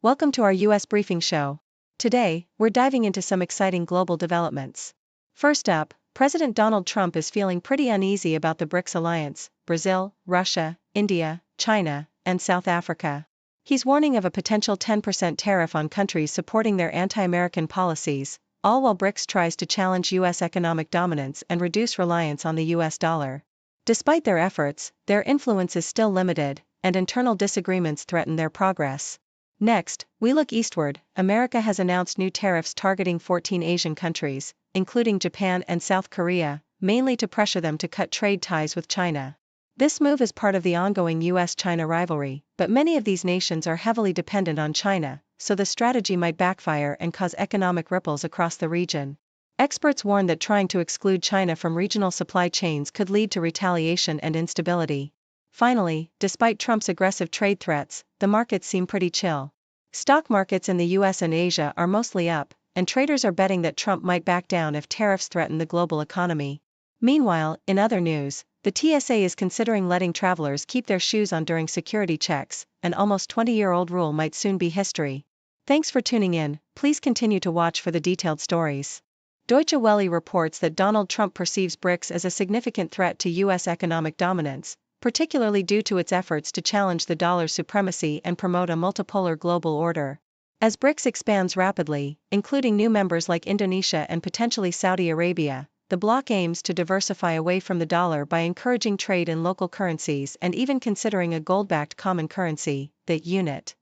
Welcome to our U.S. Briefing Show. Today, we're diving into some exciting global developments. First up, President Donald Trump is feeling pretty uneasy about the BRICS alliance: Brazil, Russia, India, China, and South Africa. He's warning of a potential 10% tariff on countries supporting their anti-American policies, all while BRICS tries to challenge U.S. economic dominance and reduce reliance on the U.S. dollar. Despite their efforts, their influence is still limited, and internal disagreements threaten their progress. Next, we look eastward. America has announced new tariffs targeting 14 Asian countries, including Japan and South Korea, mainly to pressure them to cut trade ties with China. This move is part of the ongoing US-China rivalry, but many of these nations are heavily dependent on China, so the strategy might backfire and cause economic ripples across the region. Experts warn that trying to exclude China from regional supply chains could lead to retaliation and instability. Finally, despite Trump's aggressive trade threats, the markets seem pretty chill. Stock markets in the US and Asia are mostly up, and traders are betting that Trump might back down if tariffs threaten the global economy. Meanwhile, in other news, the TSA is considering letting travelers keep their shoes on during security checks. An almost 20-year-old rule might soon be history. Thanks for tuning in. Please continue to watch for the detailed stories. Deutsche Welle reports that Donald Trump perceives BRICS as a significant threat to US economic dominance, particularly due to its efforts to challenge the dollar's supremacy and promote a multipolar global order. As BRICS expands rapidly, including new members like Indonesia and potentially Saudi Arabia, the bloc aims to diversify away from the dollar by encouraging trade in local currencies and even considering a gold-backed common currency, the unit.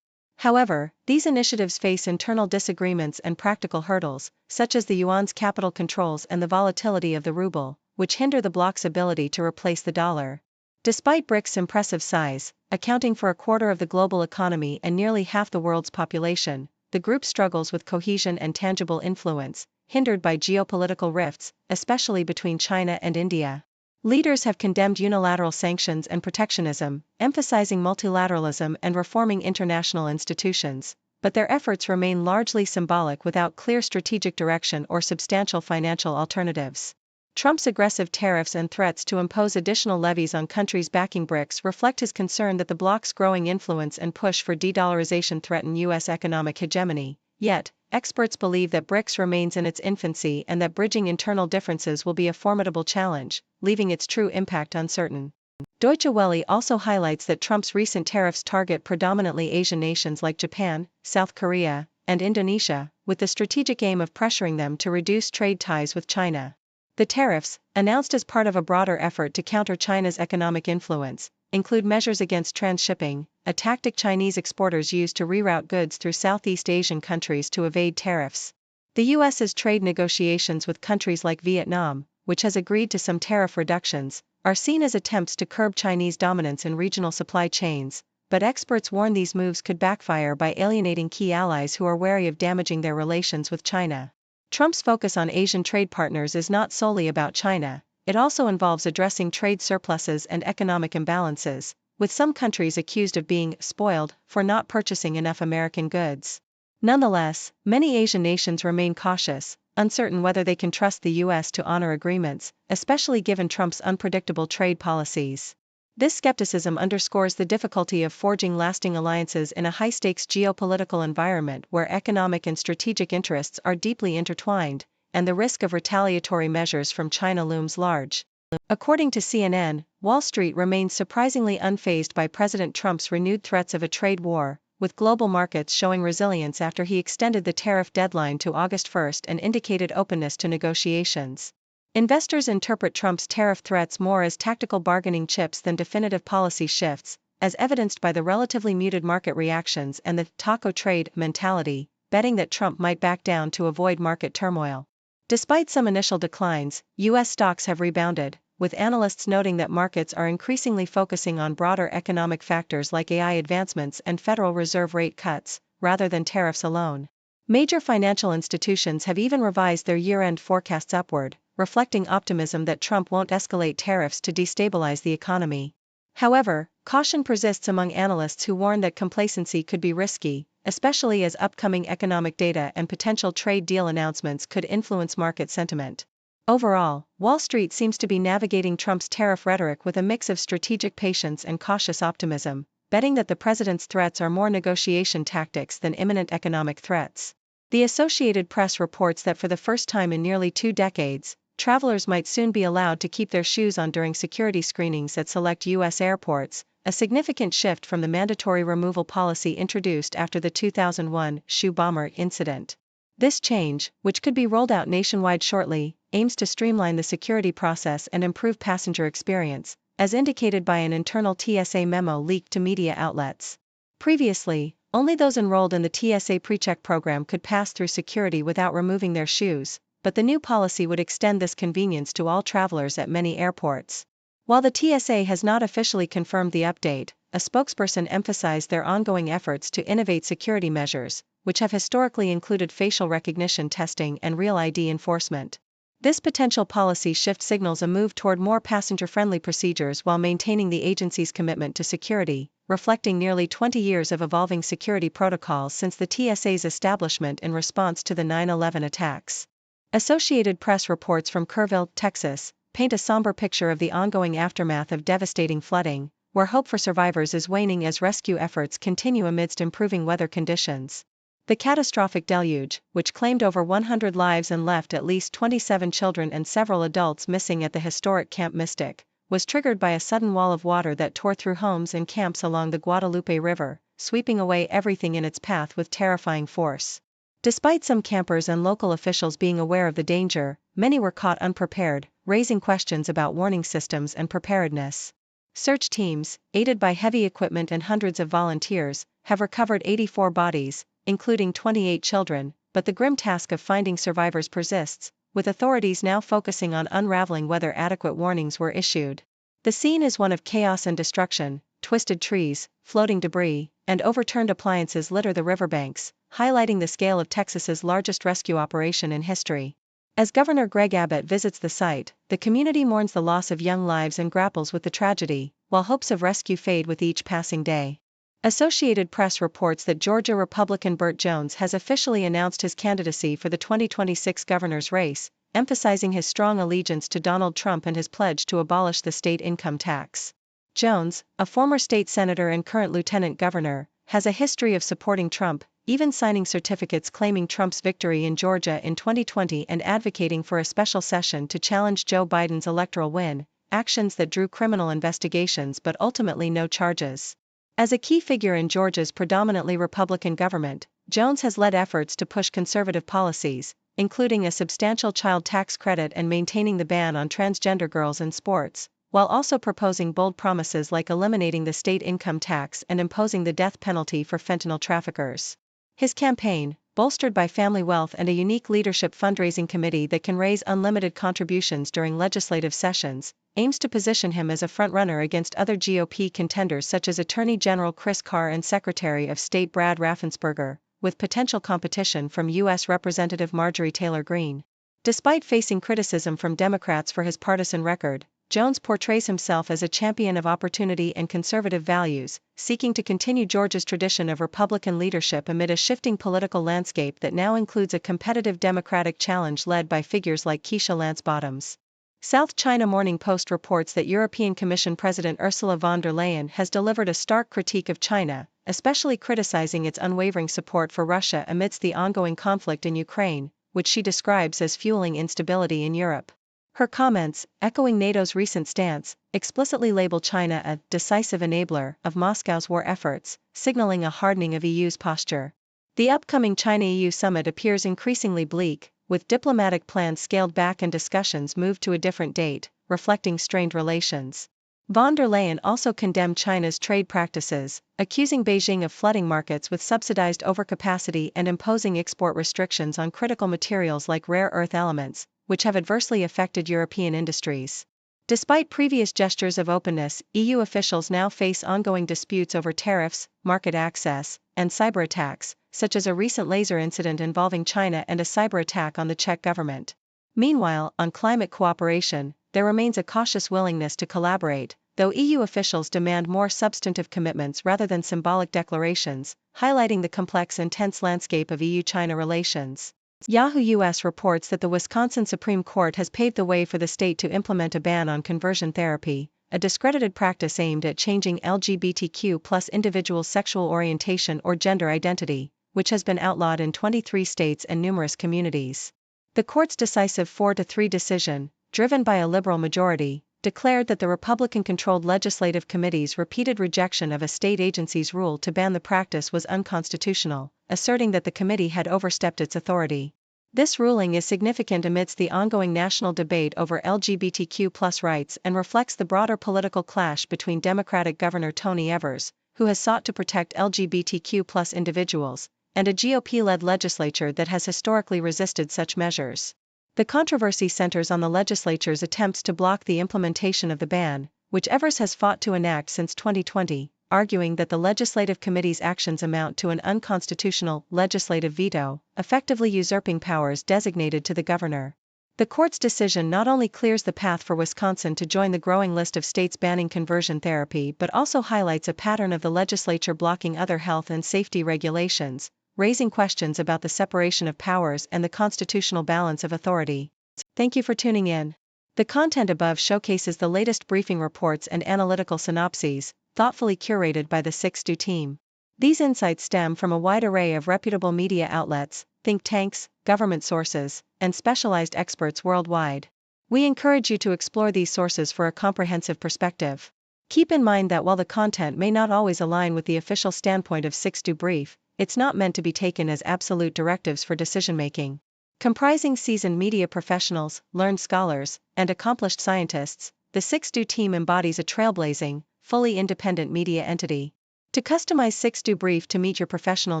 However, these initiatives face internal disagreements and practical hurdles, such as the yuan's capital controls and the volatility of the ruble, which hinder the bloc's ability to replace the dollar. Despite BRICS' impressive size, accounting for a quarter of the global economy and nearly half the world's population, the group struggles with cohesion and tangible influence, hindered by geopolitical rifts, especially between China and India. Leaders have condemned unilateral sanctions and protectionism, emphasizing multilateralism and reforming international institutions, but their efforts remain largely symbolic without clear strategic direction or substantial financial alternatives. Trump's aggressive tariffs and threats to impose additional levies on countries backing BRICS reflect his concern that the bloc's growing influence and push for de-dollarization threaten U.S. economic hegemony. Yet, experts believe that BRICS remains in its infancy and that bridging internal differences will be a formidable challenge, leaving its true impact uncertain. Deutsche Welle also highlights that Trump's recent tariffs target predominantly Asian nations like Japan, South Korea, and Indonesia, with the strategic aim of pressuring them to reduce trade ties with China. The tariffs, announced as part of a broader effort to counter China's economic influence, include measures against transshipping, a tactic Chinese exporters use to reroute goods through Southeast Asian countries to evade tariffs. The U.S.'s trade negotiations with countries like Vietnam, which has agreed to some tariff reductions, are seen as attempts to curb Chinese dominance in regional supply chains, but experts warn these moves could backfire by alienating key allies who are wary of damaging their relations with China. Trump's focus on Asian trade partners is not solely about China, it also involves addressing trade surpluses and economic imbalances, with some countries accused of being spoiled for not purchasing enough American goods. Nonetheless, many Asian nations remain cautious, uncertain whether they can trust the U.S. to honor agreements, especially given Trump's unpredictable trade policies. This skepticism underscores the difficulty of forging lasting alliances in a high-stakes geopolitical environment where economic and strategic interests are deeply intertwined, and the risk of retaliatory measures from China looms large. According to CNN, Wall Street remains surprisingly unfazed by President Trump's renewed threats of a trade war, with global markets showing resilience after he extended the tariff deadline to August 1 and indicated openness to negotiations. Investors interpret Trump's tariff threats more as tactical bargaining chips than definitive policy shifts, as evidenced by the relatively muted market reactions and the taco trade mentality, betting that Trump might back down to avoid market turmoil. Despite some initial declines, U.S. stocks have rebounded, with analysts noting that markets are increasingly focusing on broader economic factors like AI advancements and Federal Reserve rate cuts, rather than tariffs alone. Major financial institutions have even revised their year-end forecasts upward, reflecting optimism that Trump won't escalate tariffs to destabilize the economy. However, caution persists among analysts who warn that complacency could be risky, especially as upcoming economic data and potential trade deal announcements could influence market sentiment. Overall, Wall Street seems to be navigating Trump's tariff rhetoric with a mix of strategic patience and cautious optimism, betting that the president's threats are more negotiation tactics than imminent economic threats. The Associated Press reports that for the first time in nearly 2 decades, travelers might soon be allowed to keep their shoes on during security screenings at select U.S. airports, a significant shift from the mandatory removal policy introduced after the 2001 shoe bomber incident. This change, which could be rolled out nationwide shortly, aims to streamline the security process and improve passenger experience, as indicated by an internal TSA memo leaked to media outlets. Previously, only those enrolled in the TSA PreCheck program could pass through security without removing their shoes, but the new policy would extend this convenience to all travelers at many airports. While the TSA has not officially confirmed the update, a spokesperson emphasized their ongoing efforts to innovate security measures, which have historically included facial recognition testing and Real ID enforcement. This potential policy shift signals a move toward more passenger-friendly procedures while maintaining the agency's commitment to security, reflecting nearly 20 years of evolving security protocols since the TSA's establishment in response to the 9/11 attacks. Associated Press reports from Kerrville, Texas, paint a somber picture of the ongoing aftermath of devastating flooding, where hope for survivors is waning as rescue efforts continue amidst improving weather conditions. The catastrophic deluge, which claimed over 100 lives and left at least 27 children and several adults missing at the historic Camp Mystic, was triggered by a sudden wall of water that tore through homes and camps along the Guadalupe River, sweeping away everything in its path with terrifying force. Despite some campers and local officials being aware of the danger, many were caught unprepared, raising questions about warning systems and preparedness. Search teams, aided by heavy equipment and hundreds of volunteers, have recovered 84 bodies, including 28 children, but the grim task of finding survivors persists, with authorities now focusing on unraveling whether adequate warnings were issued. The scene is one of chaos and destruction. Twisted trees, floating debris, and overturned appliances litter the riverbanks, highlighting the scale of Texas's largest rescue operation in history. As Governor Greg Abbott visits the site, the community mourns the loss of young lives and grapples with the tragedy, while hopes of rescue fade with each passing day. Associated Press reports that Georgia Republican Burt Jones has officially announced his candidacy for the 2026 governor's race, emphasizing his strong allegiance to Donald Trump and his pledge to abolish the state income tax. Jones, a former state senator and current lieutenant governor, has a history of supporting Trump, even signing certificates claiming Trump's victory in Georgia in 2020 and advocating for a special session to challenge Joe Biden's electoral win, actions that drew criminal investigations but ultimately no charges. As a key figure in Georgia's predominantly Republican government, Jones has led efforts to push conservative policies, including a substantial child tax credit and maintaining the ban on transgender girls in sports, while also proposing bold promises like eliminating the state income tax and imposing the death penalty for fentanyl traffickers. His campaign, bolstered by family wealth and a unique leadership fundraising committee that can raise unlimited contributions during legislative sessions, aims to position him as a frontrunner against other GOP contenders such as Attorney General Chris Carr and Secretary of State Brad Raffensperger, with potential competition from U.S. Representative Marjorie Taylor Greene. Despite facing criticism from Democrats for his partisan record, Jones portrays himself as a champion of opportunity and conservative values, seeking to continue Georgia's tradition of Republican leadership amid a shifting political landscape that now includes a competitive Democratic challenge led by figures like Keisha Lance Bottoms. South China Morning Post reports that European Commission President Ursula von der Leyen has delivered a stark critique of China, especially criticizing its unwavering support for Russia amidst the ongoing conflict in Ukraine, which she describes as fueling instability in Europe. Her comments, echoing NATO's recent stance, explicitly label China a decisive enabler of Moscow's war efforts, signaling a hardening of EU's posture. The upcoming China-EU summit appears increasingly bleak, with diplomatic plans scaled back and discussions moved to a different date, reflecting strained relations. Von der Leyen also condemned China's trade practices, accusing Beijing of flooding markets with subsidized overcapacity and imposing export restrictions on critical materials like rare earth elements, which have adversely affected European industries. Despite previous gestures of openness, EU officials now face ongoing disputes over tariffs, market access, and cyber attacks, such as a recent laser incident involving China and a cyber attack on the Czech government. Meanwhile, on climate cooperation, there remains a cautious willingness to collaborate, though EU officials demand more substantive commitments rather than symbolic declarations, highlighting the complex and tense landscape of EU-China relations. Yahoo US reports that the Wisconsin Supreme Court has paved the way for the state to implement a ban on conversion therapy, a discredited practice aimed at changing LGBTQ+ individuals' sexual orientation or gender identity, which has been outlawed in 23 states and numerous communities. The court's decisive 4-3 decision, driven by a liberal majority, declared that the Republican-controlled legislative committee's repeated rejection of a state agency's rule to ban the practice was unconstitutional, asserting that the committee had overstepped its authority. This ruling is significant amidst the ongoing national debate over LGBTQ+ rights and reflects the broader political clash between Democratic Governor Tony Evers, who has sought to protect LGBTQ+ individuals, and a GOP-led legislature that has historically resisted such measures. The controversy centers on the legislature's attempts to block the implementation of the ban, which Evers has fought to enact since 2020, arguing that the legislative committee's actions amount to an unconstitutional legislative veto, effectively usurping powers designated to the governor. The court's decision not only clears the path for Wisconsin to join the growing list of states banning conversion therapy but also highlights a pattern of the legislature blocking other health and safety regulations, raising questions about the separation of powers and the constitutional balance of authority. Thank you for tuning in. The content above showcases the latest briefing reports and analytical synopses, thoughtfully curated by the 6Do team. These insights stem from a wide array of reputable media outlets, think tanks, government sources, and specialized experts worldwide. We encourage you to explore these sources for a comprehensive perspective. Keep in mind that while the content may not always align with the official standpoint of 6Do Brief, it's not meant to be taken as absolute directives for decision-making. Comprising seasoned media professionals, learned scholars, and accomplished scientists, the 6Do team embodies a trailblazing, fully independent media entity. To customize 6Do Brief to meet your professional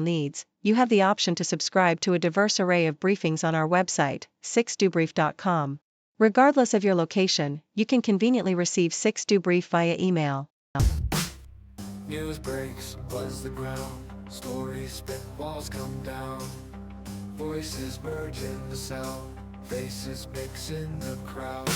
needs, you have the option to subscribe to a diverse array of briefings on our website, 6dobrief.com. Regardless of your location, you can conveniently receive 6Do Brief via email. News breaks, buzz the ground, stories spit, walls come down. Voices merge in the sound, faces mix in the crowd.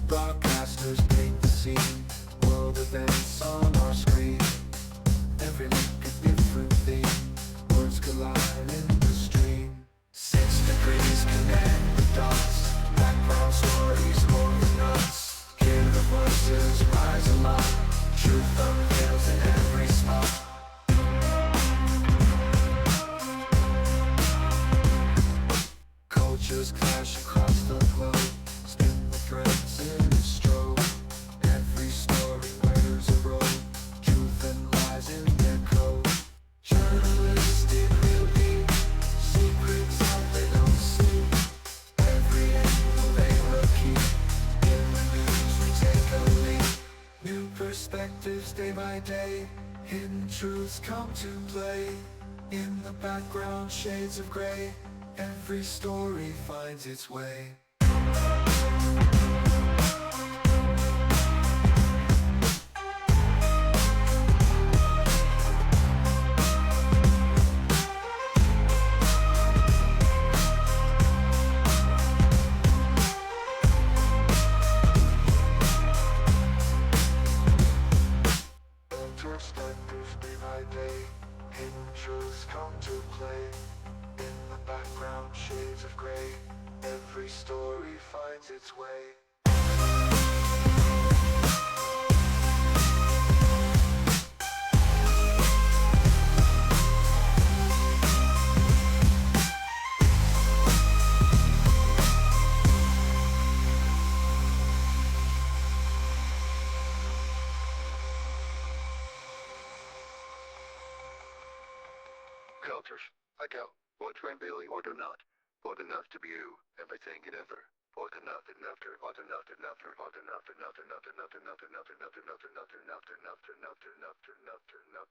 Broadcasters paint the scene, world events on our screen. Every link a different theme, words collide in the stream. 6 degrees connect the dots, background stories more than us. Hear the voices rise aloft, truth unveils in every spot. Cultures clash across the globe, spin the threads in a stroke. Every story wears a robe, truth and lies in their code. Journalistic beauty, secrets that they don't see. Every angle they will keep, in the news we take a lead. New perspectives day by day, hidden truths come to play. In the background shades of gray, every story finds its way. Perspectives day by day, hidden truths come to play. In the background shades of gray, every story finds its way. Cultures, I go, what really or do not, what enough to be you, everything and ever, what enough and after, what enough and after, what enough and after, enough enough enough enough enough enough enough enough enough enough enough enough enough enough enough